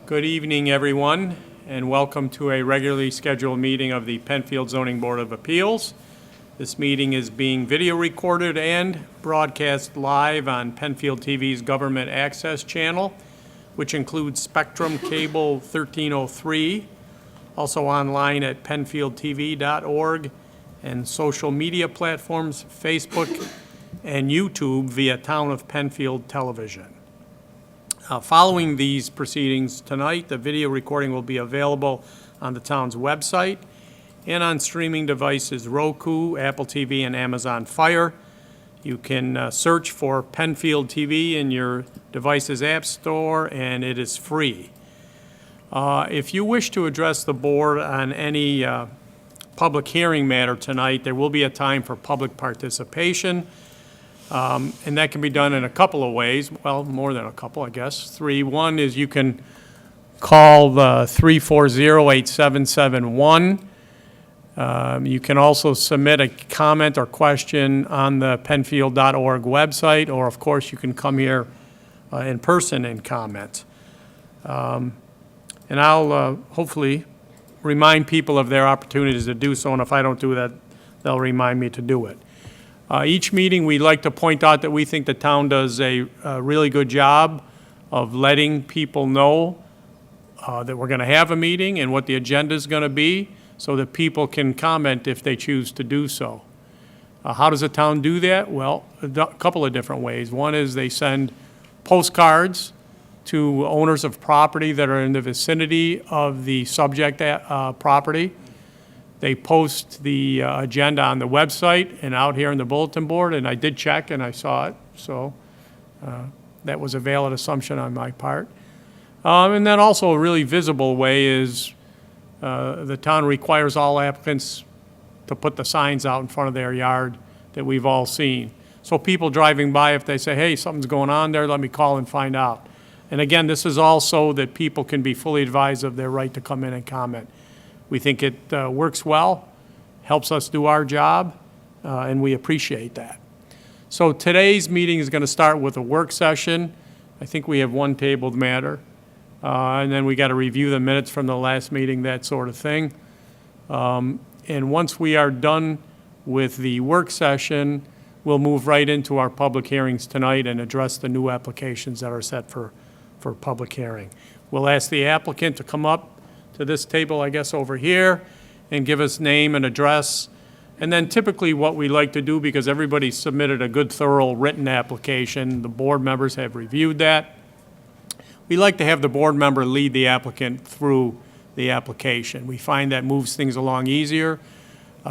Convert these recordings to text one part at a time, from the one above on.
Good evening, everyone, and welcome to a regularly scheduled meeting of the Penfield Zoning Board of Appeals. This meeting is being video recorded and broadcast live on Penfield TV's Government Access Channel, which includes Spectrum Cable 1303, also online at penfieldtv.org, and social media platforms, Facebook and YouTube via Town of Penfield Television. Following these proceedings tonight, the video recording will be available on the town's website and on streaming devices Roku, Apple TV, and Amazon Fire. You can search for Penfield TV in your device's app store, and it is free. If you wish to address the board on any public hearing matter tonight, there will be a time for public participation. And that can be done in a couple of ways, well, more than a couple, I guess. One is you can call the 340-8771. You can also submit a comment or question on the penfield.org website, or of course you can come here in person and comment. And I'll hopefully remind people of their opportunities to do so, and if I don't do that, they'll remind me to do it. Each meeting, we like to point out that we think the town does a really good job of letting people know that we're going to have a meeting and what the agenda is going to be, so that people can comment if they choose to do so. How does the town do that? Well, a couple of different ways. One is they send postcards to owners of property that are in the vicinity of the subject property. They post the agenda on the website and out here in the bulletin board, and I did check and I saw it, so that was a valid assumption on my part. And then also a really visible way is the town requires all applicants to put the signs out in front of their yard that we've all seen. So people driving by, if they say, hey, something's going on there, let me call and find out. And again, this is also that people can be fully advised of their right to come in and comment. We think it works well, helps us do our job, and we appreciate that. So today's meeting is going to start with a work session. I think we have one tabled matter, and then we got to review the minutes from the last meeting, that sort of thing. And once we are done with the work session, we'll move right into our public hearings tonight and address the new applications that are set for public hearing. We'll ask the applicant to come up to this table, I guess, over here, and give us name and address. And then typically what we like to do, because everybody submitted a good, thorough written application, the board members have reviewed that, we like to have the board member lead the applicant through the application. We find that moves things along easier.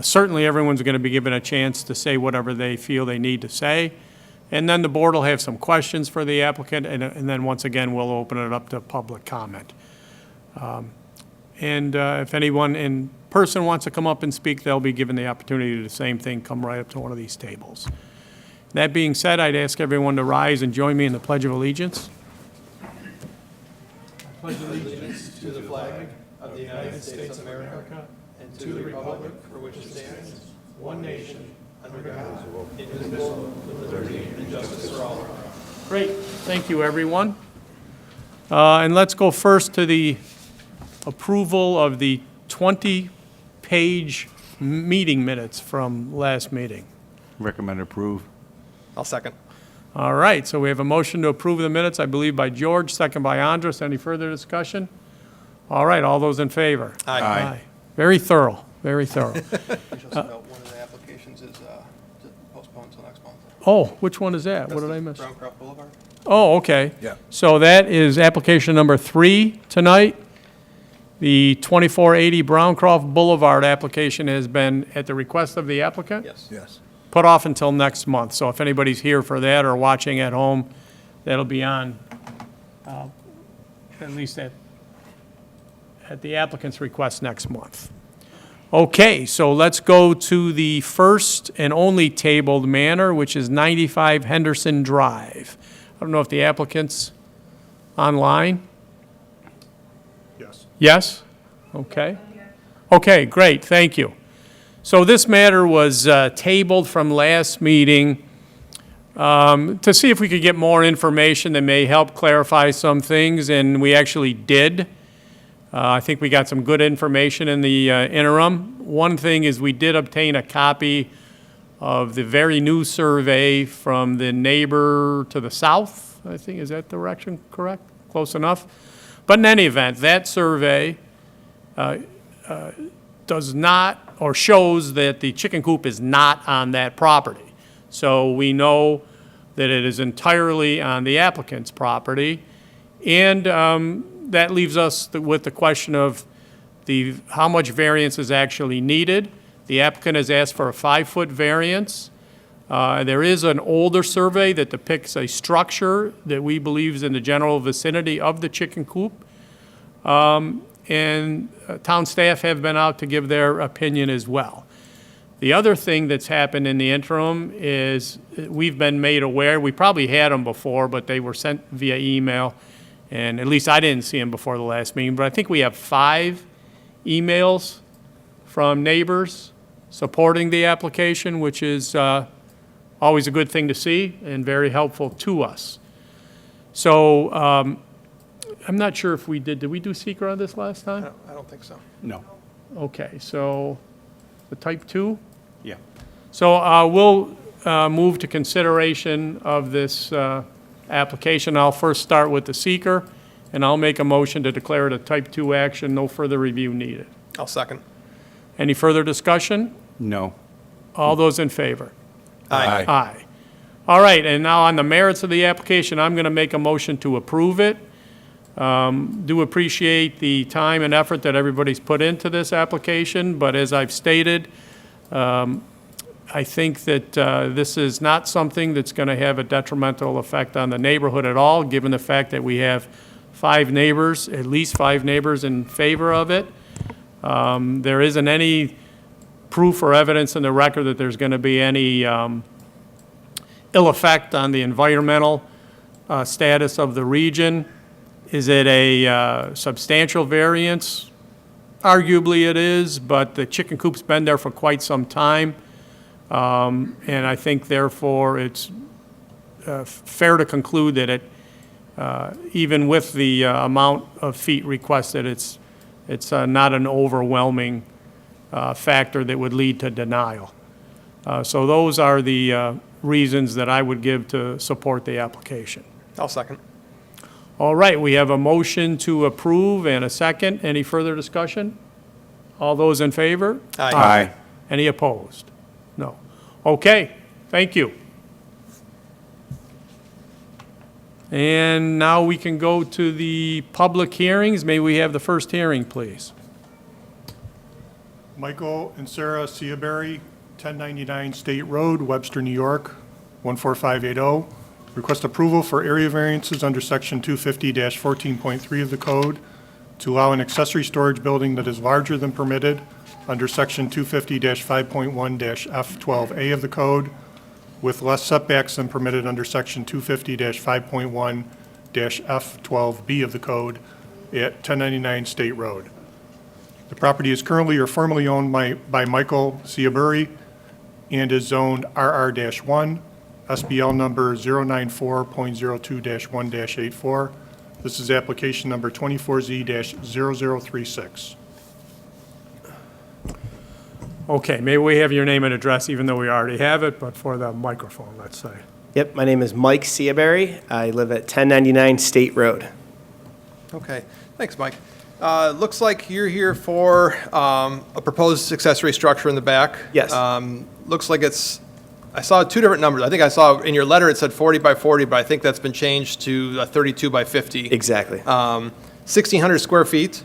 Certainly everyone's going to be given a chance to say whatever they feel they need to say. And then the board will have some questions for the applicant, and then once again, we'll open it up to public comment. And if anyone in person wants to come up and speak, they'll be given the opportunity to do the same thing, come right up to one of these tables. That being said, I'd ask everyone to rise and join me in the Pledge of Allegiance. I pledge allegiance to the flag of the United States of America and to the republic for which it stands, one nation, under God, indivisible, with liberty and justice for all. Great. Thank you, everyone. And let's go first to the approval of the 20-page meeting minutes from last meeting. Recommend approve. I'll second. All right, so we have a motion to approve the minutes, I believe by George, second by Andres. Any further discussion? All right, all those in favor? Aye. Very thorough, very thorough. Just note one of the applications is postponed until next month. Oh, which one is that? What did I miss? Browncroft Boulevard. Oh, okay. Yeah. So that is application number 3 tonight. The 2480 Browncroft Boulevard application has been, at the request of the applicant, Yes. put off until next month. So if anybody's here for that or watching at home, that'll be on, at least at the applicant's request next month. Okay, so let's go to the first and only tabled matter, which is 95 Henderson Drive. I don't know if the applicant's online. Yes. Yes? Okay. Okay, great, thank you. So this matter was tabled from last meeting to see if we could get more information that may help clarify some things, and we actually did. I think we got some good information in the interim. One thing is we did obtain a copy of the very new survey from the neighbor to the south, I think. Is that direction correct? Close enough? But in any event, that survey does not, or shows that the chicken coop is not on that property. So we know that it is entirely on the applicant's property. And that leaves us with the question of how much variance is actually needed. The applicant has asked for a 5-foot variance. There is an older survey that depicts a structure that we believe is in the general vicinity of the chicken coop. And town staff have been out to give their opinion as well. The other thing that's happened in the interim is we've been made aware, we probably had them before, but they were sent via email, and at least I didn't see them before the last meeting, but I think we have 5 emails from neighbors supporting the application, which is always a good thing to see and very helpful to us. So I'm not sure if did we do seeker on this last time? I don't think so. No. Okay, so the type 2? Yeah. So we'll move to consideration of this application. I'll first start with the seeker, and I'll make a motion to declare it a type 2 action, no further review needed. I'll second. Any further discussion? No. All those in favor? Aye. Aye. All right, and now on the merits of the application, I'm going to make a motion to approve it. Do appreciate the time and effort that everybody's put into this application, but as I've stated, I think that this is not something that's going to have a detrimental effect on the neighborhood at all, given the fact that we have 5 neighbors, at least 5 neighbors in favor of it. There isn't any proof or evidence in the record that there's going to be any ill effect on the environmental status of the region. Is it a substantial variance? Arguably it is, but the chicken coop's been there for quite some time. And I think therefore it's fair to conclude that even with the amount of feet requested, it's not an overwhelming factor that would lead to denial. So those are the reasons that I would give to support the application. I'll second. All right, we have a motion to approve and a second. Any further discussion? All those in favor? Aye. Any opposed? No. Okay, thank you. And now we can go to the public hearings. May we have the first hearing, please? Michael and Sarah Seabury, 1099 State Road, Webster, New York, 14580. Request approval for area variances under Section 250-14.3 of the code to allow an accessory storage building that is larger than permitted under Section 250-5.1-F12A of the code with less setbacks than permitted under Section 250-5.1-F12B of the code at 1099 State Road. The property is currently or formerly owned by Michael Seabury and is zoned RR-1, SBL number 094.02-1-84. This is application number 24Z-0036. Okay, may we have your name and address, even though we already have it, but for the microphone, let's say. Yep, my name is Mike Seabury. I live at 1099 State Road. Okay, thanks, Mike. Looks like you're here for a proposed accessory structure in the back. Yes. Looks like I saw 2 different numbers. I think I saw in your letter it said 40 by 40, but I think that's been changed to 32 by 50. Exactly. 1,600 square feet.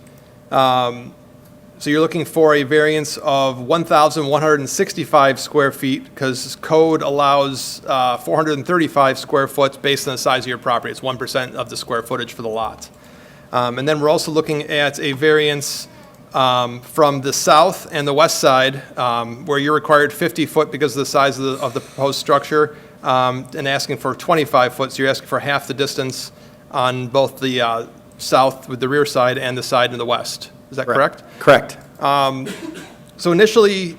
So you're looking for a variance of 1,165 square feet because code allows 435 square foot based on the size of your property. It's 1% of the square footage for the lot. And then we're also looking at a variance from the south and the west side where you're required 50 foot because of the size of the proposed structure and asking for 25 foot. So you're asking for half the distance on both the south with the rear side and the side in the west. Is that correct? Correct. So initially,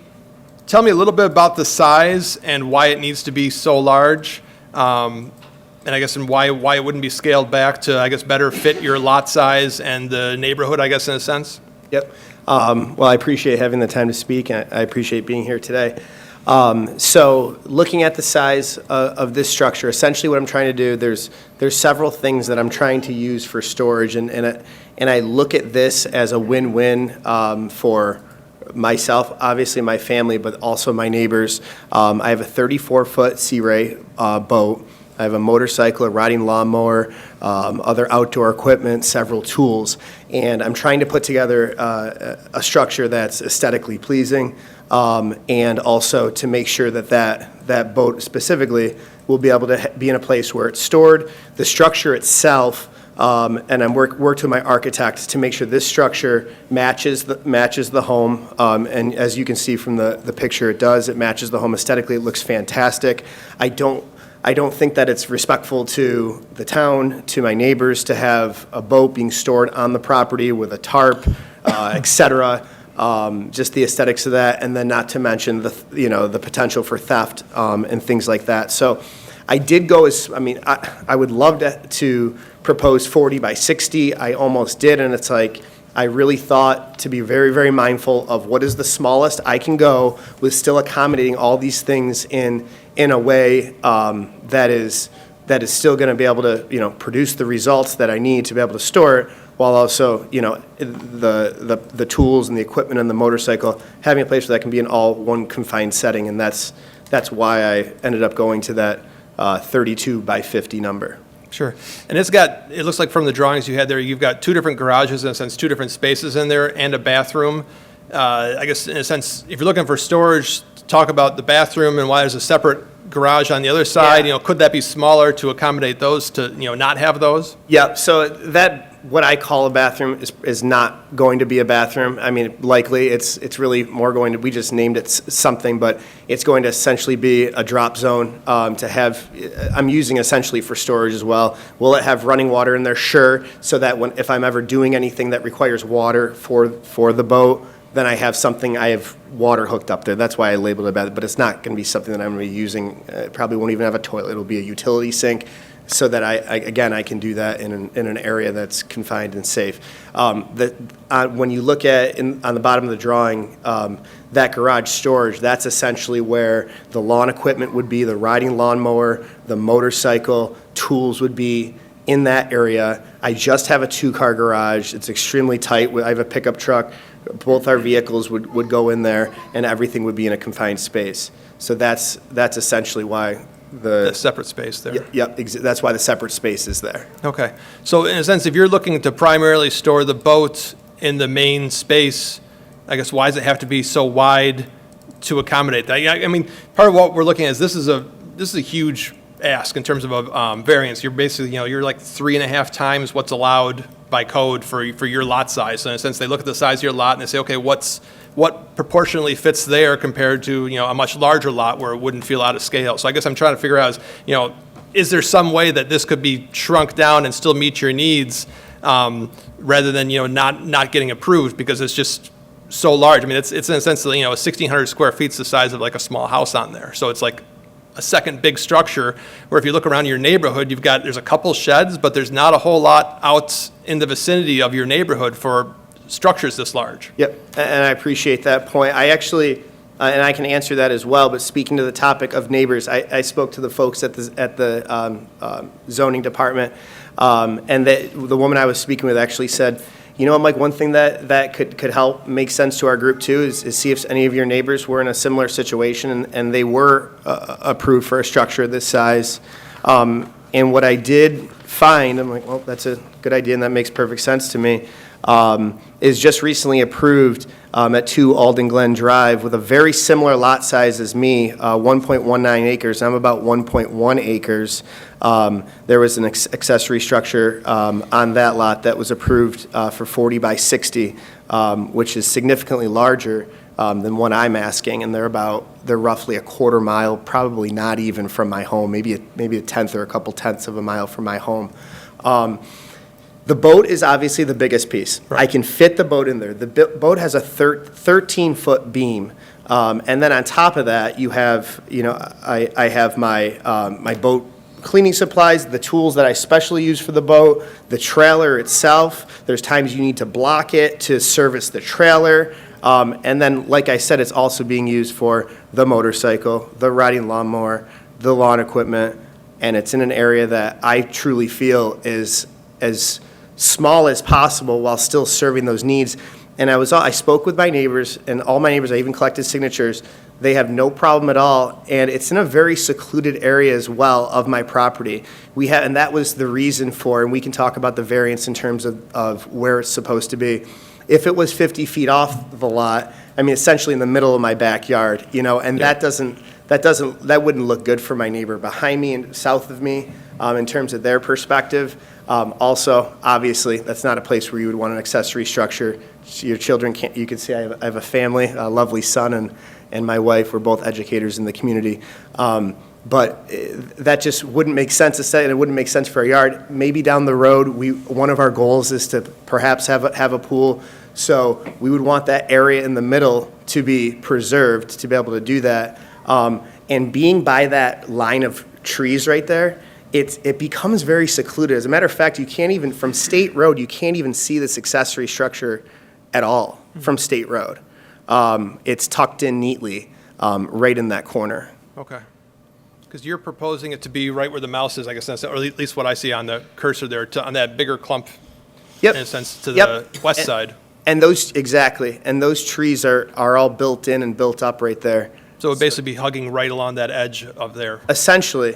tell me a little bit about the size and why it needs to be so large. And I guess and why it wouldn't be scaled back to, I guess, better fit your lot size and the neighborhood, I guess, in a sense? Yep. Well, I appreciate having the time to speak, and I appreciate being here today. So looking at the size of this structure, essentially what I'm trying to do, there's several things that I'm trying to use for storage, and I look at this as a win-win for myself, obviously my family, but also my neighbors. I have a 34-foot Sea Ray boat. I have a motorcycle, a riding lawnmower, other outdoor equipment, several tools, and I'm trying to put together a structure that's aesthetically pleasing, and also to make sure that that boat specifically will be able to be in a place where it's stored. The structure itself, and I'm worked with my architect to make sure this structure matches the home, and as you can see from the picture, it does. It matches the home aesthetically. It looks fantastic. I don't think that it's respectful to the town, to my neighbors, to have a boat being stored on the property with a tarp, et cetera. Just the aesthetics of that, and then not to mention the potential for theft and things like that. So I did go I would love to propose 40 by 60. I almost did, and it's like, I really thought to be very, very mindful of what is the smallest I can go with still accommodating all these things in a way that is still going to be able to, produce the results that I need to be able to store it, while also, the tools and the equipment and the motorcycle, having a place where that can be in all one confined setting, and that's why I ended up going to that 32 by 50 number. Sure. And it looks like from the drawings you had there, you've got two different garages, in a sense, two different spaces in there, and a bathroom. I guess, in a sense, if you're looking for storage, talk about the bathroom and why there's a separate garage on the other side. Yeah. Could that be smaller to accommodate those, to, not have those? Yeah, so that, what I call a bathroom is not going to be a bathroom. I mean, likely, it's really more going to, we just named it something, but it's going to essentially be a drop zone to have, I'm using essentially for storage as well. Will it have running water in there? Sure, so that if I'm ever doing anything that requires water for the boat, then I have water hooked up there. That's why I labeled it bath, but it's not going to be something that I'm going to be using. Probably won't even have a toilet. It'll be a utility sink, so that I can do that in an area that's confined and safe. When you look at on the bottom of the drawing, that garage storage, that's essentially where the lawn equipment would be, the riding lawnmower, the motorcycle, tools would be in that area. I just have a 2-car garage. It's extremely tight. I have a pickup truck. Both our vehicles would go in there, and everything would be in a confined space. So that's essentially why The separate space there. Yep, that's why the separate space is there. Okay. So in a sense, if you're looking to primarily store the boat in the main space, I guess, why does it have to be so wide to accommodate that? I mean, part of what we're looking at is this is a huge ask in terms of a variance. You're basically, you're like 3.5 times what's allowed by code for your lot size. So in a sense, they look at the size of your lot and they say, okay, what proportionally fits there compared to, a much larger lot where it wouldn't feel out of scale. So I guess I'm trying to figure out is there some way that this could be shrunk down and still meet your needs, rather than, not getting approved because it's just so large. I mean, it's in a sense, 1,600 square feet's the size of like a small house on there. So it's like a second big structure where if you look around your neighborhood, there's a couple sheds, but there's not a whole lot out in the vicinity of your neighborhood for structures this large. Yep, and I appreciate that point. I actually, and I can answer that as well, but speaking to the topic of neighbors, I spoke to the folks at the zoning department, and the woman I was speaking with actually said, Mike, one thing that could help make sense to our group too is see if any of your neighbors were in a similar situation and they were approved for a structure this size. And what I did find, I'm like, well, that's a good idea and that makes perfect sense to me, is just recently approved at 2 Alden Glen Drive with a very similar lot size as me, 1.19 acres. I'm about 1.1 acres. There was an accessory structure on that lot that was approved for 40 by 60, which is significantly larger than what I'm asking, and they're roughly a quarter mile, probably not even from my home, maybe a tenth or a couple tenths of a mile from my home. The boat is obviously the biggest piece. Right. I can fit the boat in there. The boat has a 13-foot beam, and then on top of that, you have, I have my my boat cleaning supplies, the tools that I specially use for the boat, the trailer itself. There's times you need to block it to service the trailer. And then, like I said, it's also being used for the motorcycle, the riding lawnmower, the lawn equipment, and it's in an area that I truly feel is as small as possible while still serving those needs. And I spoke with my neighbors, and all my neighbors, I even collected signatures. They have no problem at all, and it's in a very secluded area as well of my property. And that was the reason for, and we can talk about the variance in terms of where it's supposed to be. If it was 50 feet off the lot, I mean, essentially in the middle of my backyard, and that wouldn't look good for my neighbor behind me and south of me, in terms of their perspective. Also, obviously, that's not a place where you would want an accessory structure. Your children can't, you can see I have a family, a lovely son and my wife. We're both educators in the community. But that just wouldn't make sense to say, and it wouldn't make sense for our yard. Maybe down the road, one of our goals is to perhaps have a pool. So we would want that area in the middle to be preserved, to be able to do that. And being by that line of trees right there, it becomes very secluded. As a matter of fact, you can't even, from State Road, you can't even see this accessory structure at all from State Road. It's tucked in neatly, right in that corner. Okay. Because you're proposing it to be right where the mouse is, I guess, or at least what I see on the cursor there, on that bigger clump, Yep. in a sense, to Yep. the west side. And those, exactly, and those trees are all built in and built up right there. So it would basically be hugging right along that edge of there. Essentially,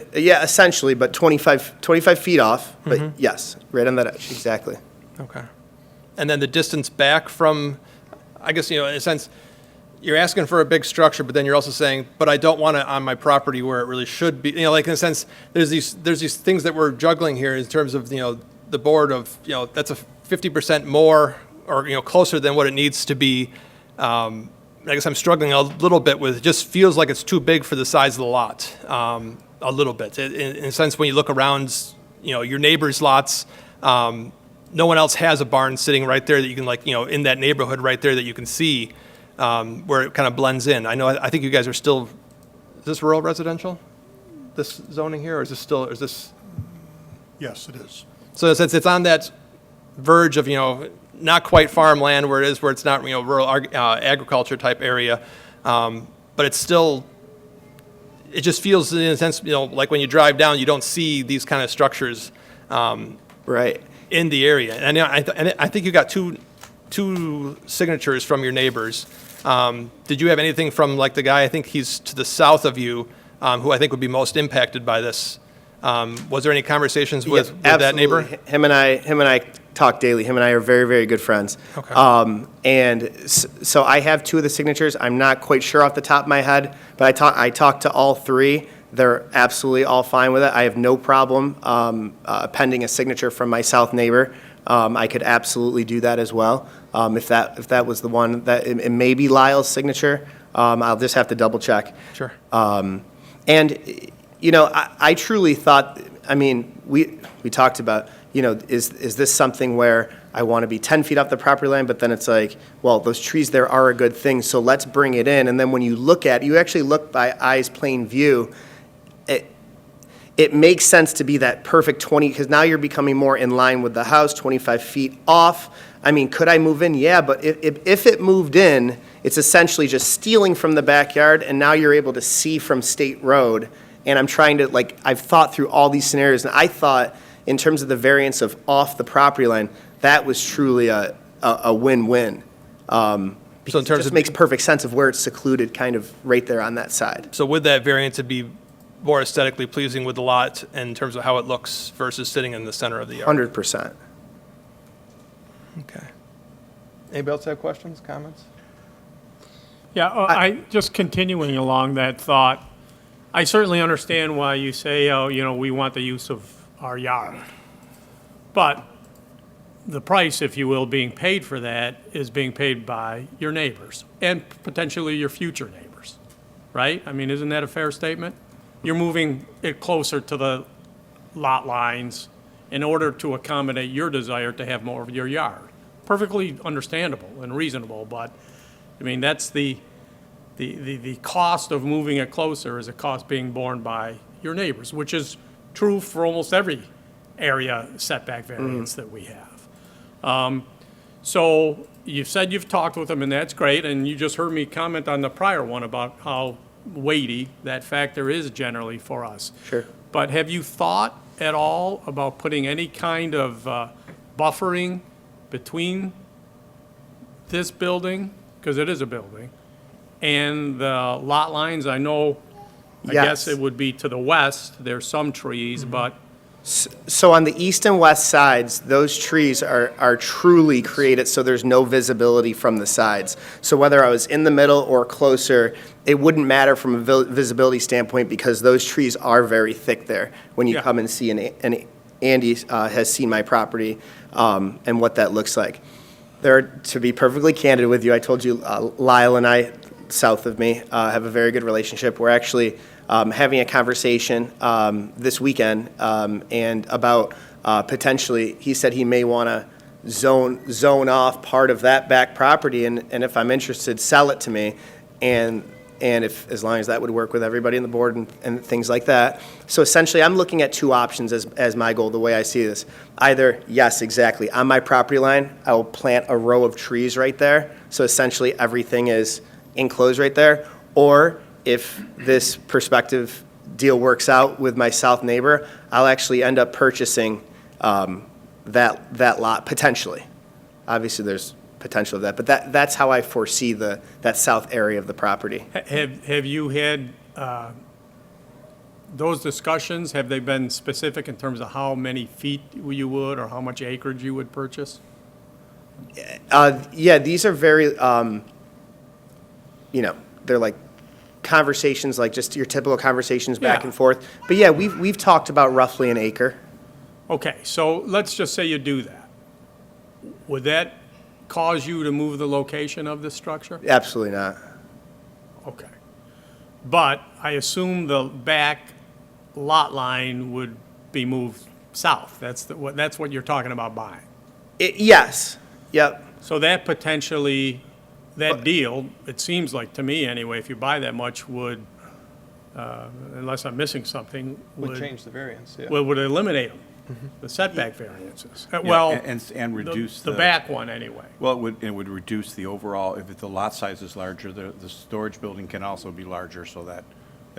but 25 feet off, but yes, right on that edge, exactly. Okay. And then the distance back from, I guess, in a sense, you're asking for a big structure, but then you're also saying, but I don't want it on my property where it really should be. Like in a sense, there's these things that we're juggling here in terms of, the board of, that's a 50% more or, closer than what it needs to be. I guess I'm struggling a little bit with, it just feels like it's too big for the size of the lot, a little bit. In a sense, when you look around, your neighbor's lots, no one else has a barn sitting right there that you can in that neighborhood right there that you can see, where it kind of blends in. I think you guys are still, is this rural residential? This zoning here, or is this? Yes, it is. So since it's on that verge of, not quite farmland where it's not, rural agriculture type area, but it's still, it just feels in a sense, like when you drive down, you don't see these kind of structures Right. in the area. And I think you got two signatures from your neighbors. Did you have anything from the guy, I think he's to the south of you, who I think would be most impacted by this? Was there any conversations with that neighbor? Absolutely. Him and I talk daily. Him and I are very, very good friends. Okay. And so I have two of the signatures. I'm not quite sure off the top of my head, but I talked to all three. They're absolutely all fine with it. I have no problem pending a signature from my south neighbor. I could absolutely do that as well. If that was the one that it may be Lyle's signature. I'll just have to double check. Sure. And I truly thought, we talked about, is this something where I want to be 10 feet off the property line, but then it's like, well, those trees there are a good thing, so let's bring it in. And then when you look at it, you actually look by eyes plain view, it makes sense to be that perfect 20, because now you're becoming more in line with the house, 25 feet off. Could I move in? Yeah, but if it moved in, it's essentially just stealing from the backyard, and now you're able to see from State Road. And I'm trying to, I've thought through all these scenarios, and I thought, in terms of the variance of off the property line, that was truly a win-win. So in terms it just of makes perfect sense of where it's secluded, kind of right there on that side. So with that variance, it'd be more aesthetically pleasing with the lot in terms of how it looks versus sitting in the center of the yard. 100%. Okay. Anybody else have questions, comments? Yeah, I just continuing along that thought, I certainly understand why you say, we want the use of our yard. But the price, if you will, being paid for that is being paid by your neighbors and potentially your future neighbors, right? Isn't that a fair statement? You're moving it closer to the lot lines in order to accommodate your desire to have more of your yard. Perfectly understandable and reasonable, but, that's the cost of moving it closer is a cost being borne by your neighbors, which is true for almost every area setback variance that we have. So you've said you've talked with them, and that's great, and you just heard me comment on the prior one about how weighty that factor is generally for us. Sure. But have you thought at all about putting any kind of buffering between this building, because it is a building, and the lot lines? I know, I guess Yes. it would be to the west, there's some trees, but, So on the east and west sides, those trees are truly created so there's no visibility from the sides. So whether I was in the middle or closer, it wouldn't matter from a visibility standpoint because those trees are very thick there when you Yeah. come and see, and Andy has seen my property and what that looks like. To be perfectly candid with you, I told you Lyle and I, south of me, have a very good relationship. We're actually having a conversation this weekend and about potentially, he said he may want to zone off part of that back property, and if I'm interested, sell it to me, and if, as long as that would work with everybody on the board and things like that. So essentially, I'm looking at two options as my goal, the way I see this. Either, yes, exactly, on my property line, I will plant a row of trees right there, so essentially everything is enclosed right there, or if this prospective deal works out with my south neighbor, I'll actually end up purchasing that lot, potentially. Obviously, there's potential of that, but that's how I foresee that south area of the property. have you had those discussions? Have they been specific in terms of how many feet you would, or how much acreage you would purchase? Yeah, these are very, they're like conversations, like just your typical conversations back Yeah. and forth. But yeah, we've talked about roughly an acre. Okay, so let's just say you do that. Would that cause you to move the location of this structure? Absolutely not. Okay. But I assume the back lot line would be moved south. That's what you're talking about buying. Yes, yep. So that potentially, that deal, it seems like to me anyway, if you buy that much, would, unless I'm missing something, Would change the variance, yeah. would eliminate them, the setback variances. Yeah, Well, and reduce the back one anyway. Well, it would reduce the overall, if the lot size is larger, the storage building can also be larger, so that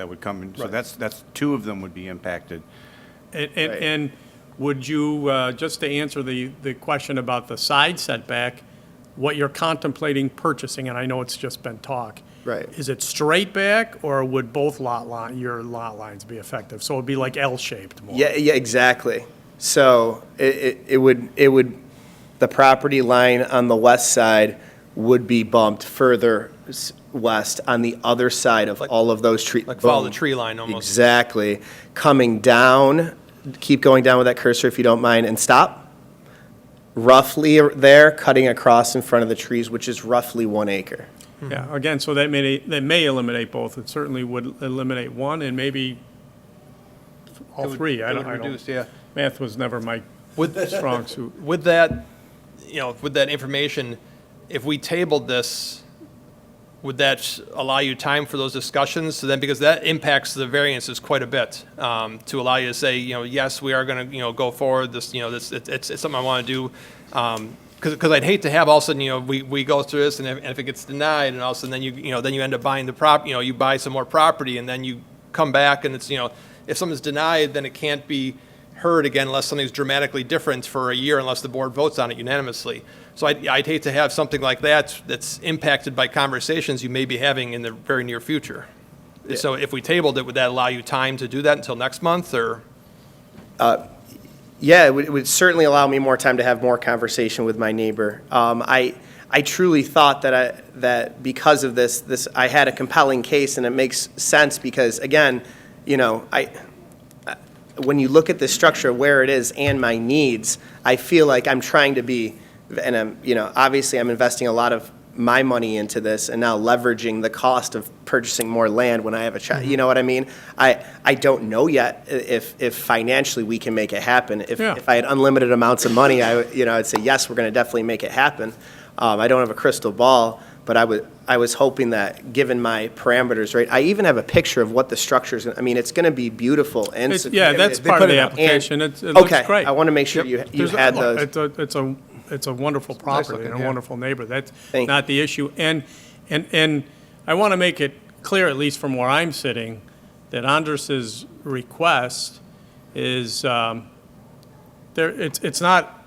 would come in. So that's two of them would be impacted. And would you, just to answer the question about the side setback, what you're contemplating purchasing, and I know it's just been talk. Right. Is it straight back, or would both your lot lines be effective? So it'd be like L-shaped more? Yeah, exactly. So it would, the property line on the west side would be bumped further west on the other side of all of those trees. Like follow the tree line almost. Exactly. Coming down, keep going down with that cursor if you don't mind, and stop. Roughly there, cutting across in front of the trees, which is roughly 1 acre. Yeah, again, so that may eliminate both. It certainly would eliminate one, and maybe all three. I It don't, would reduce, yeah. math was never my strong suit. With that, with that information, if we tabled this, would that allow you time for those discussions? So then, because that impacts the variances quite a bit, to allow you to say, yes, we are going to, go forward. This, it's something I want to do. Because I'd hate to have all of a sudden, we go through this, and if it gets denied, and all of a sudden then you end up buying the you buy some more property, and then you come back, and it's, if something's denied, then it can't be heard again unless something's dramatically different for a year, unless the board votes on it unanimously. So I'd hate to have something like that that's impacted by conversations you may be having in the very near future. So if we tabled it, would that allow you time to do that until next month, or? Yeah, it would certainly allow me more time to have more conversation with my neighbor. I truly thought that because of this, I had a compelling case, and it makes sense because, again, when you look at the structure where it is and my needs, I feel like I'm trying to be, and obviously I'm investing a lot of my money into this and now leveraging the cost of purchasing more land when I have a child. You know what I mean? I don't know yet if financially we can make it happen. If I had unlimited amounts of money, I'd say, yes, we're going to definitely make it happen. I don't have a crystal ball, but I was hoping that, given my parameters, right, I even have a picture of what the structure's, I mean, it's going to be beautiful and. Yeah, that's significant. part of the And- application. It looks Okay, great. I want to make sure you There's a- had look, those. It's a wonderful property looking, and a yeah. wonderful neighbor. That's Thank not the issue. And I want to make it clear, at least from where I'm sitting, that Andres's request is, it's not,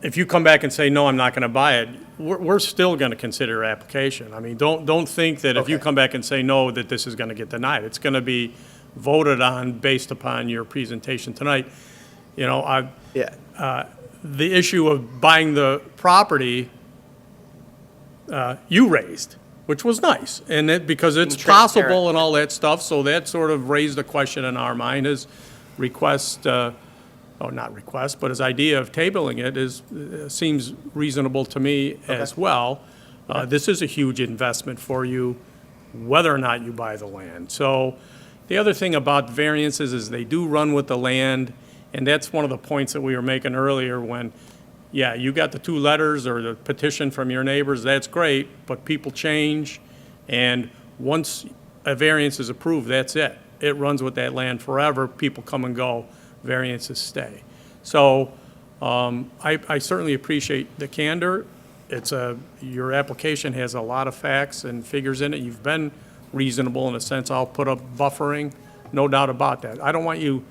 if you come back and say, no, I'm not going to buy it, we're still going to consider your application. I mean, don't think that if you Okay. come back and say no, that this is going to get denied. It's going to be voted on based upon your presentation tonight. You know, Yeah, the issue of buying the property, you raised, which was nice, and because it's transparent. possible and all that stuff, so that sort of raised a question in our mind. His request, not request, but his idea of tabling it seems reasonable to me as well. This is a huge investment for you, whether or not you buy the land. So the other thing about variances is they do run with the land, and that's one of the points that we were making earlier when, yeah, you got the 2 letters or the petition from your neighbors, that's great, but people change, and once a variance is approved, that's it. It runs with that land forever, people come and go, variances stay. So I certainly appreciate the candor. Your application has a lot of facts and figures in it. You've been reasonable in a sense. I'll put up buffering, no doubt about that. I don't want you,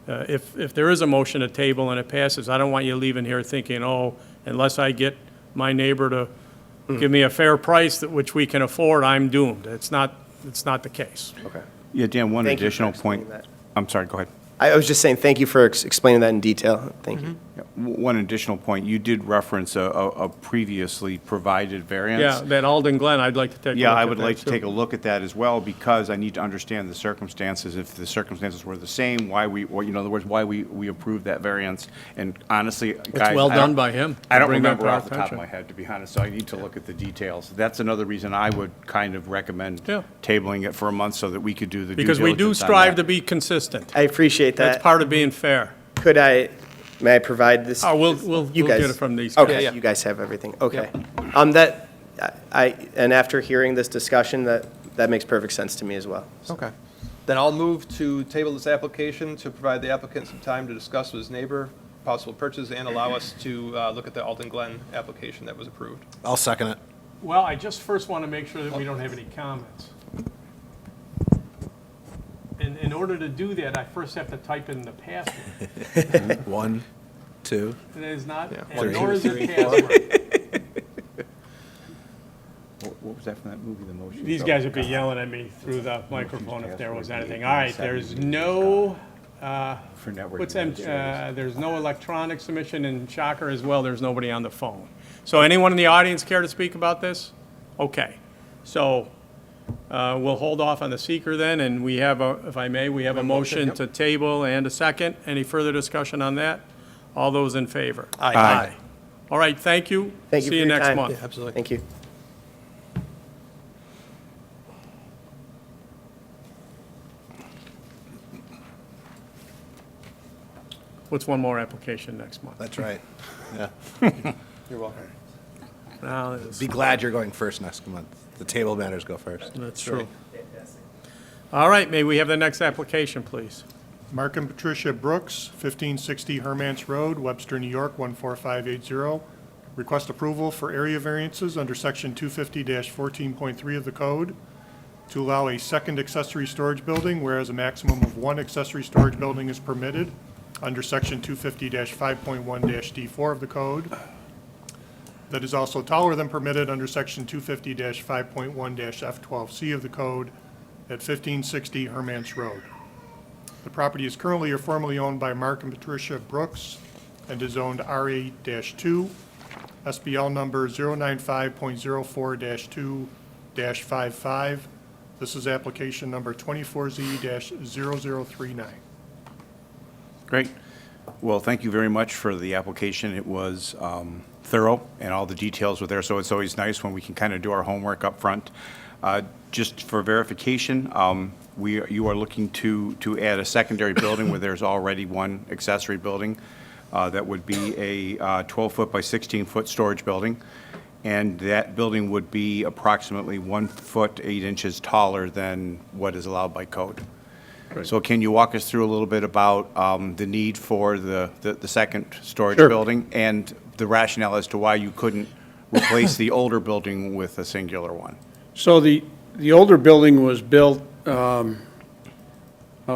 if there is a motion to table and it passes, I don't want you leaving here thinking, oh, unless I get my neighbor to give me a fair price which we can afford, I'm doomed. It's not the case. okay. Yeah, Dan, one Thank you for additional point. explaining that. I'm sorry, go ahead. I was just saying, thank you for explaining that in detail. Thank you. Yeah, one additional point, you did reference a previously provided variance. Yeah, that Alden Glen, I'd like to take a look at Yeah, I would like to too. take a look at that as well, because I need to understand the circumstances. If the circumstances were the same, why in other words, why we approved that variance. And honestly, guys. It's well done by him. I don't Bring that remember to our off the top of attention. my head, to be honest, so I need to look at the details. That's another reason I would kind of recommend Yeah. tabling it for a month so that we could do the due Because we do diligence on strive that. to be consistent. I appreciate that. That's part of being fair. May I provide this? Oh, we'll You get guys- it from these guys. Okay, you guys have everything, okay. And after hearing this discussion, that makes perfect sense to me as well. Okay. Then I'll move to table this application to provide the applicant some time to discuss with his neighbor possible purchase and allow us to look at the Alden Glen application that was approved. I'll second it. Well, I just first want to make sure that we don't have any comments. And in order to do that, I first have to type in the password. 1, 2. It is not, Yeah. and nor is it password. What was that from that movie, The Motion? These guys would be yelling at me through the microphone if there was anything. All right, there's no, For network. what's there's no electronic submission, and shocker as well, there's nobody on the phone. So anyone in the audience care to speak about this? Okay, so we'll hold off on the seeker then, and we have if I may, we have a motion to table and a second. Any further discussion on that? All those in favor? Aye. All right, thank you. Thank you See for you your next time. month. Absolutely. Thank you. What's one more application next month? That's right. Yeah. You're welcome. Now, that's Be glad you're going first next month. The table matters go first. true. All right, may we have the next application, please? Mark and Patricia Brooks, 1560 Hermance Road, Webster, New York, 14580. Request approval for area variances under Section 250-14.3 of the code to allow a second accessory storage building, whereas a maximum of 1 accessory storage building is permitted under Section 250-5.1-D4 of the code. That is also taller than permitted under Section 250-5.1-F12C of the code at 1560 Hermance Road. The property is currently or formerly owned by Mark and Patricia Brooks and is zoned RA-2, SBL number 095.04-2-55. This is application number 24Z-0039. Great. Well, thank you very much for the application. It was thorough, and all the details were there, so it's always nice when we can kind of do our homework up front. Just for verification, you are looking to add a secondary building where there's already one accessory building. That would be a 12-foot by 16-foot storage building. and that building would be approximately 1 foot 8 inches taller than what is allowed by code. So can you walk us through a little bit about the need for the second storage Sure. building and the rationale as to why you couldn't replace the older building with a singular one? So the older building was built, oh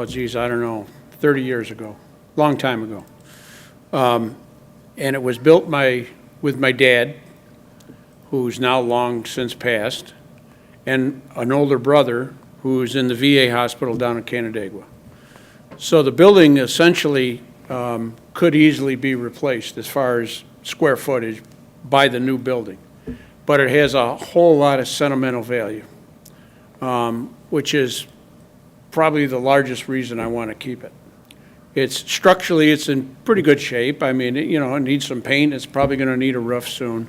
geez, I don't know, 30 years ago, long time ago. And it was built with my dad, who's now long since passed, and an older brother who's in the VA hospital down in Canandaigua. So the building essentially could easily be replaced as far as square footage by the new building. But it has a whole lot of sentimental value, which is probably the largest reason I want to keep it. It's structurally, it's in pretty good shape. I mean, it needs some paint. It's probably going to need a roof soon.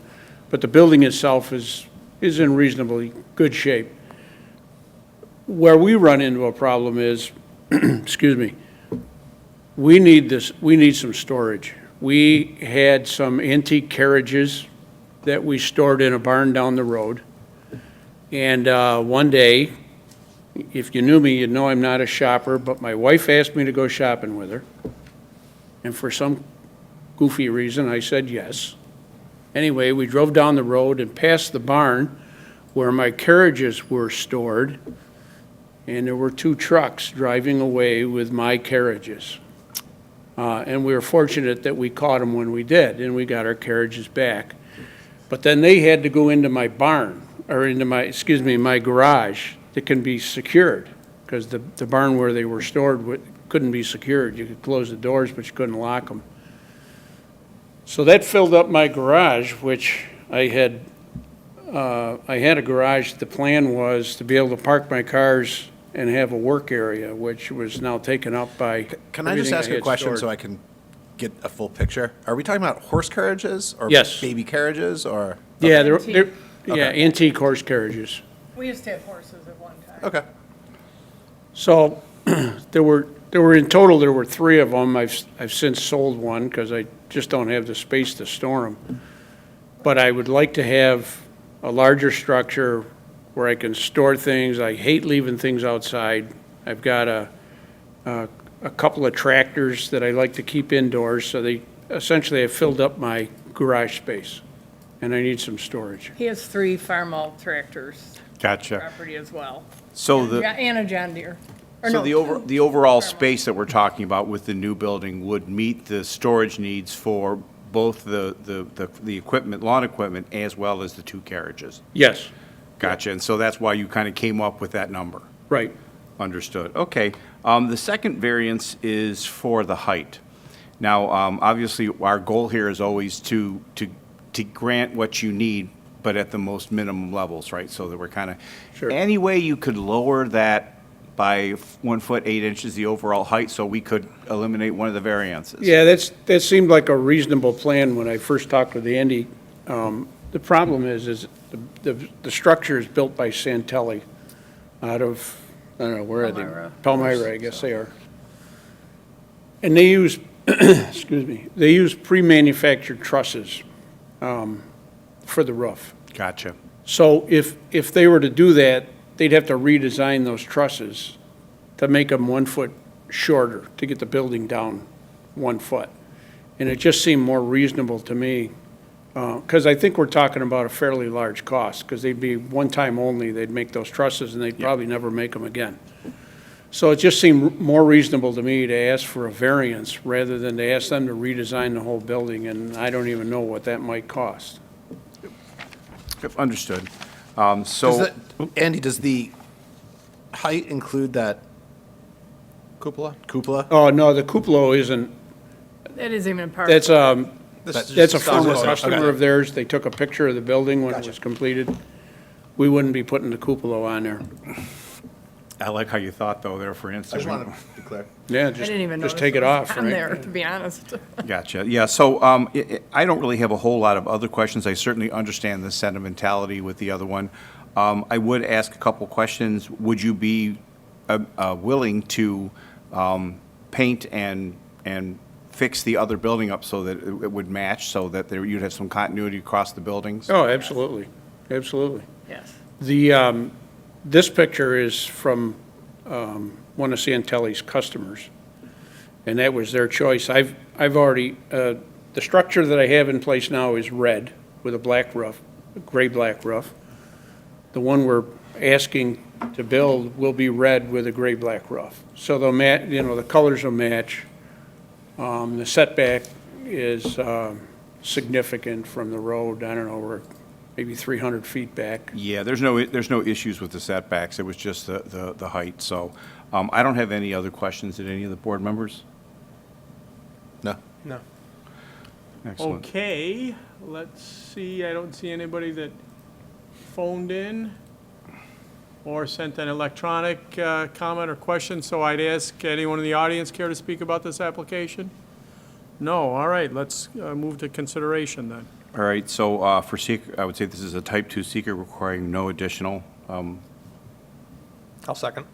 But the building itself is in reasonably good shape. Where we run into a problem is, excuse me, we need some storage. We had some antique carriages that we stored in a barn down the road. And one day, if you knew me, you'd know I'm not a shopper, but my wife asked me to go shopping with her. And for some goofy reason, I said yes. Anyway, we drove down the road and passed the barn where my carriages were stored, and there were 2 trucks driving away with my carriages. And we were fortunate that we caught them when we did, and we got our carriages back. But then they had to go into my barn, or into my garage that can be secured, because the barn where they were stored couldn't be secured. You could close the doors, but you couldn't lock them. So that filled up my garage, which I had a garage. The plan was to be able to park my cars and have a work area, which was now taken up by Can I just everything ask a had question stored. so I can get a full picture? Are we talking about horse carriages or Yes. baby carriages or? Yeah, Antique. antique horse carriages. We used to have horses at one time. Okay. So there were in total, there were 3 of them. I've since sold one because I just don't have the space to store them. But I would like to have a larger structure where I can store things. I hate leaving things outside. I've got a couple of tractors that I like to keep indoors, so they essentially have filled up my garage space, and I need some storage. He has 3 Farmall tractors, Gotcha. property as well. So Yeah, and a John Deere. Or So no, the overall space that we're talking about with the new building would meet the storage needs for both the equipment, lawn equipment, as well as the 2 carriages? Yes, Gotcha, and so that's why you kind of came up with that number? right. Understood. Okay. The second variance is for the height. Now, obviously, our goal here is always to grant what you need, but at the most minimum levels, right? So that we're kind of, Sure. any way you could lower that by 1 foot 8 inches, the overall height, so we could eliminate one of the variances? Yeah, that seemed like a reasonable plan when I first talked with Andy. The problem is the structure is built by Santelli out of, I don't know, where are they? Palmyra. Palmyra, I guess they are. And they use, excuse me, they use pre-manufactured trusses for the roof. Gotcha. So if they were to do that, they'd have to redesign those trusses to make them 1 foot shorter, to get the building down 1 foot. And it just seemed more reasonable to me, because I think we're talking about a fairly large cost, because they'd be one time only, they'd make those trusses, and they'd probably never make them again. So it just seemed more reasonable to me to ask for a variance rather than to ask them to redesign the whole building, and I don't even know what that might cost. Understood. Does So, that, Andy, does the height include that cupola? Cupola? Oh, no, the cupola isn't, that isn't even part. that's, This is that's a just former okay. customer of theirs. They took a picture of the building when it Gotcha. was completed. We wouldn't be putting the cupola on there. I like how you thought, though, there, for I just instance. want to be clear. Yeah, I didn't even just notice take it was off, on right? there, to be honest. Gotcha. Yeah, so I don't really have a whole lot of other questions. I certainly understand the sentimentality with the other one. I would ask a couple questions. Would you be willing to paint and fix the other building up so that it would match, so that you'd have some continuity across the buildings? Oh, absolutely, absolutely. Yes. The, this picture is from one of Santelli's customers, and that was their choice. I've already, the structure that I have in place now is red with a black roof, a gray-black roof. The one we're asking to build will be red with a gray-black roof. So they'll the colors will match. The setback is significant from the road. I don't know, we're maybe 300 feet back. Yeah, there's no issues with the setbacks. It was just the height. So I don't have any other questions. Did any of the board members? No. No. Excellent. Okay, let's see, I don't see anybody that phoned in or sent an electronic comment or question, so I'd ask anyone in the audience care to speak about this application? No, all right, let's move to consideration then. All right, so for seeker, I would say this is a type 2 seeker requiring no additional. I'll second.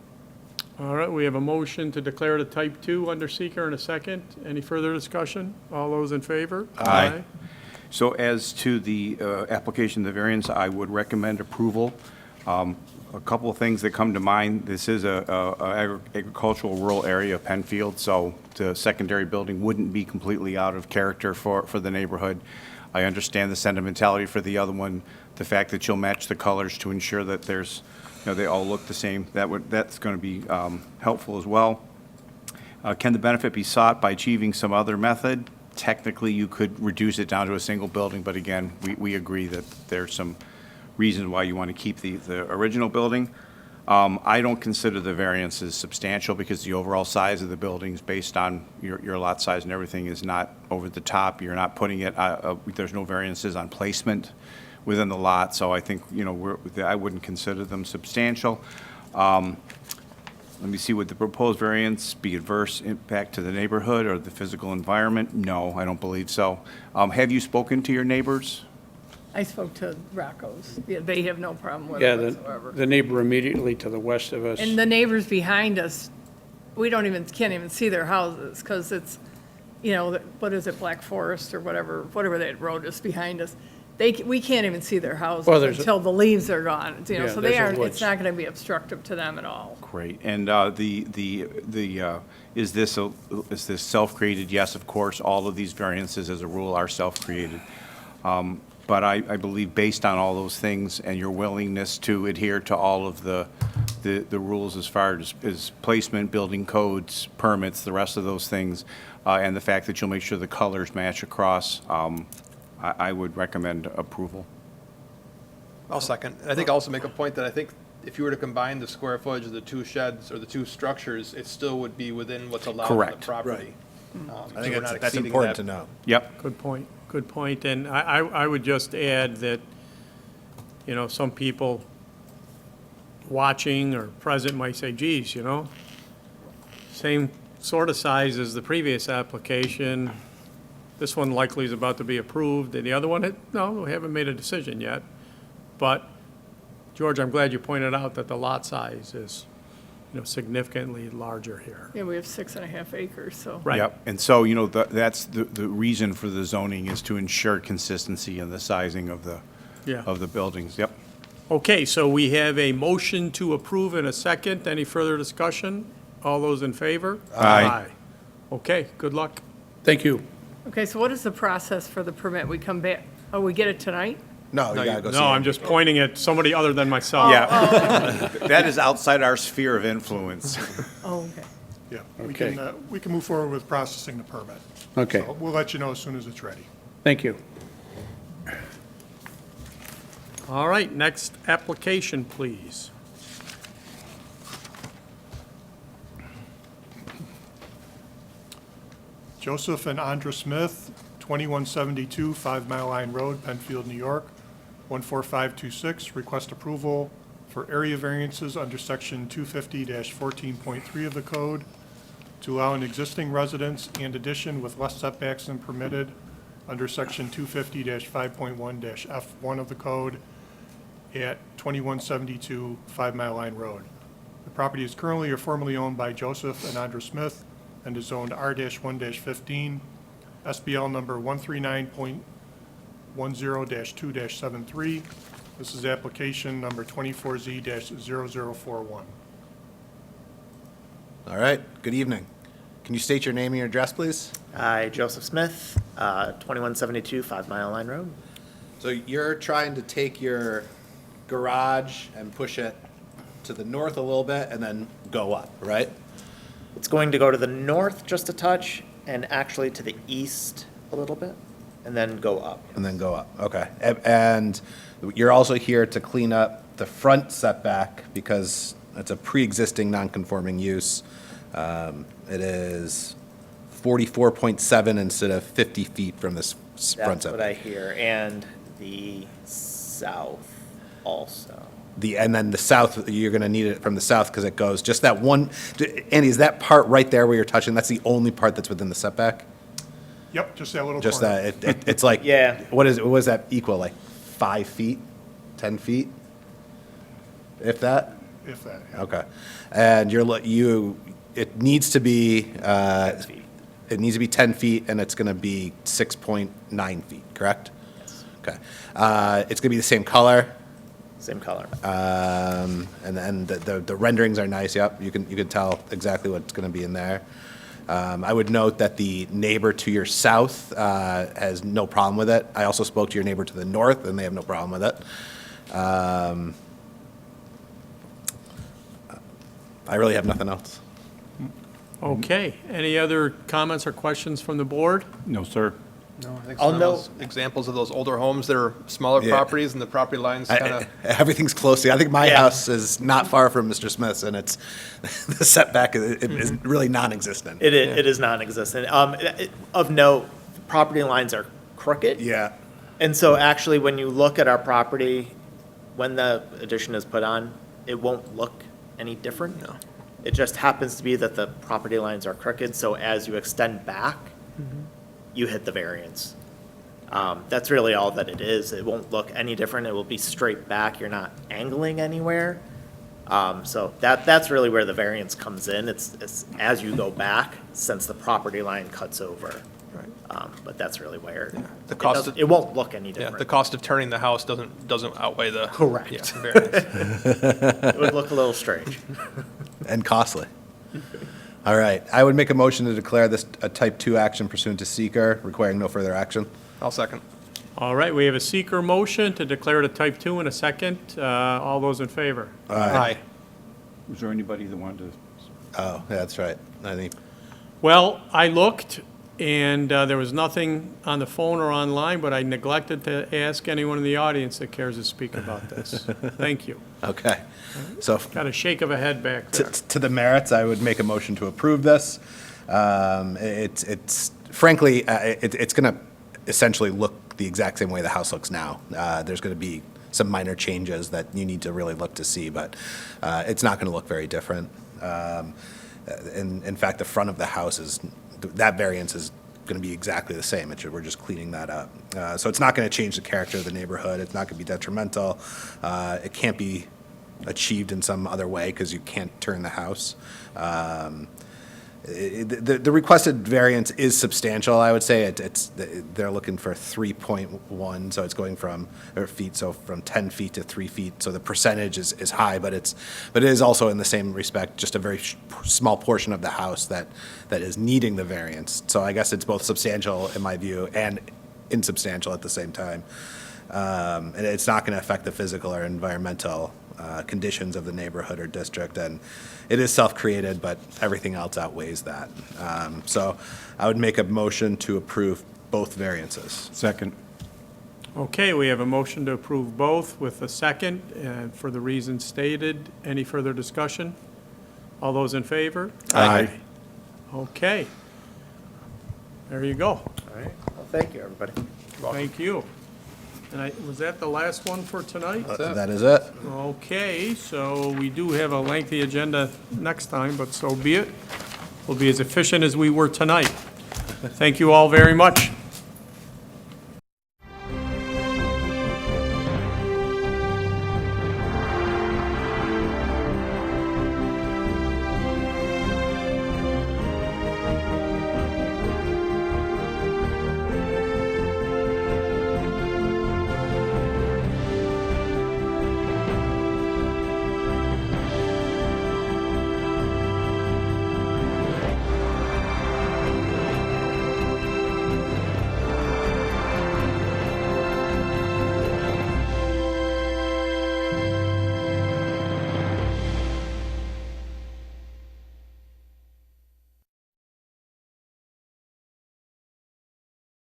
All right, we have a motion to declare it a type 2 under seeker in a second. Any further discussion? All those in favor? Aye. So as to the application, the variance, I would recommend approval. A couple of things that come to mind, this is a agricultural rural area of Penfield, so the secondary building wouldn't be completely out of character for the neighborhood. I understand the sentimentality for the other one, the fact that you'll match the colors to ensure that there's, they all look the same. That's going to be helpful as well. Can the benefit be sought by achieving some other method? Technically, you could reduce it down to a single building, but again, we agree that there's some reasons why you want to keep the original building. I don't consider the variances substantial because the overall size of the buildings, based on your lot size and everything, is not over the top. You're not putting it, there's no variances on placement within the lot, so I think, I wouldn't consider them substantial. Let me see, would the proposed variance be adverse impact to the neighborhood or the physical environment? No, I don't believe so. Have you spoken to your neighbors? I spoke to Rocco's. Yeah, they have no problem with Yeah, it whatsoever. the neighbor immediately to the west of us. And the neighbors behind us, we can't even see their houses, because it's, what is it, Black Forest or whatever that road is behind us. We can't even see their houses Well, there's a- until the leaves are gone, Yeah, so there's they a aren't, woods. it's not gonna be obstructive to them at all. Great. And is this self-created? Yes, of course, all of these variances as a rule are self-created. But I believe based on all those things and your willingness to adhere to all of the rules as far as placement, building codes, permits, the rest of those things, and the fact that you'll make sure the colors match across, I would recommend approval. I'll second. And I think I'll also make a point that I think if you were to combine the square footage of the two sheds or the two structures, it still would be within what's allowed on Correct. the property. I think that's important to know. Yep. Good point, good point. And I would just add that, some people watching or present might say, geez, same sort of size as the previous application. This one likely is about to be approved, and the other one, no, we haven't made a decision yet. But, George, I'm glad you pointed out that the lot size is, significantly larger here. Yeah, we have 6.5 acres, so. Right. Yep. And so, that's the reason for the zoning is to ensure consistency in the sizing of Yeah. the buildings. Yep. Okay, so we have a motion to approve in a second. Any further discussion? All those in favor? Aye. Okay, good luck. Thank you. Okay, so what is the process for the permit? We come back, we get it tonight? No, you gotta go see No, I'm him. just pointing at somebody other than myself. Yeah. That is outside our sphere of influence. Oh, okay. Yeah, Okay. we can move forward with processing the permit. Okay, So we'll let you know as soon as it's ready. thank you. All right, next application, please. Joseph and Andra Smith, 2172 5 Mile Line Road, Penfield, New York, 14526, request approval for area variances under section 250-14.3 of the code to allow an existing residence and addition with less setbacks than permitted under section 250-5.1-F1 of the code at 2172 5 Mile Line Road. The property is currently or formerly owned by Joseph and Andra Smith, and is zoned R-1-15, SBL number 139.10-2-73. This is application number 24Z-0041. All right, good evening. Can you state your name and your address, please? Hi, Joseph Smith, 2172 5 Mile Line Road. So you're trying to take your garage and push it to the north a little bit and then go up, right? It's going to go to the north just a touch and actually to the east a little bit and then go up. And then go up, okay. And you're also here to clean up the front setback because it's a pre-existing non-conforming use. It is 44.7 instead of 50 feet from this front That's what I setback. hear. And the south also. And then the south, you're gonna need it from the south because it goes just that one, Andy, is that part right there where you're touching, that's the only part that's within the setback? Yep, just that little Just corner. that, it's like, Yeah. what does that equal, like 5 feet, 10 feet? If that? If that, yeah. Okay. And it needs to be, 10 feet. it needs to be 10 feet and it's gonna be 6.9 feet, correct? Yes. Okay. It's gonna be the same color, Same color. and then the renderings are nice, yep, you can tell exactly what's gonna be in there. I would note that the neighbor to your south, has no problem with it. I also spoke to your neighbor to the north and they have no problem with it. I really have nothing else. Okay, any other comments or questions from the board? No, sir. No, I think I'll some of note- those examples of those older homes that are smaller Yeah. properties and the property lines kind of. Everything's close. I think my Yeah. house is not far from Mr. Smith's, and it's the setback is really non-existent. It is non-existent. Of note, property lines are crooked. Yeah, And so actually, when you look at our property, when the addition is put on, it won't look any different. No. It just happens to be that the property lines are crooked, so as you extend back, you hit the variance. That's really all that it is. It won't look any different. It will be straight back. You're not angling anywhere. So that's really where the variance comes in. It's as you go back, since the property line cuts over. But that's really where The cost of- it won't look any Yeah, different. the cost of turning the house doesn't outweigh the. Correct. Yeah, variance. It would look a little strange. and costly. All right, I would make a motion to declare this a type 2 action pursuant to seeker, requiring no further action. I'll second. All right, we have a seeker motion to declare it a type 2 in a second. All those in favor? Aye. Was there anybody that wanted to? Oh, yeah, that's right. I think, Well, I looked, and there was nothing on the phone or online, but I neglected to ask anyone in the audience that cares to speak about this. Thank you. okay. So Got a shake of a head back there. to the merits, I would make a motion to approve this. It's frankly, it's going to essentially look the exact same way the house looks now. There's going to be some minor changes that you need to really look to see, but it's not going to look very different. In fact, the front of the house that variance is going to be exactly the same. We're just cleaning that up. So it's not going to change the character of the neighborhood. It's not going to be detrimental. It can't be achieved in some other way because you can't turn the house. The requested variance is substantial, I would say. They're looking for 3.1, so it's going from, or feet, so from 10 feet to 3 feet. So the percentage is high, but it is also in the same respect, just a very small portion of the house that is needing the variance. So I guess it's both substantial in my view and insubstantial at the same time. And it's not going to affect the physical or environmental conditions of the neighborhood or district, and it is self-created, but everything else outweighs that. So I would make a motion to approve both variances. Second. Okay, we have a motion to approve both with a second, and for the reasons stated. Any further discussion? All those in favor? Aye. Okay. There you go. All right. Well, thank you, everybody. Thank you. And was that the last one for tonight? That is it. Okay, so we do have a lengthy agenda next time, but so be it. We'll be as efficient as we were tonight. Thank you all very much.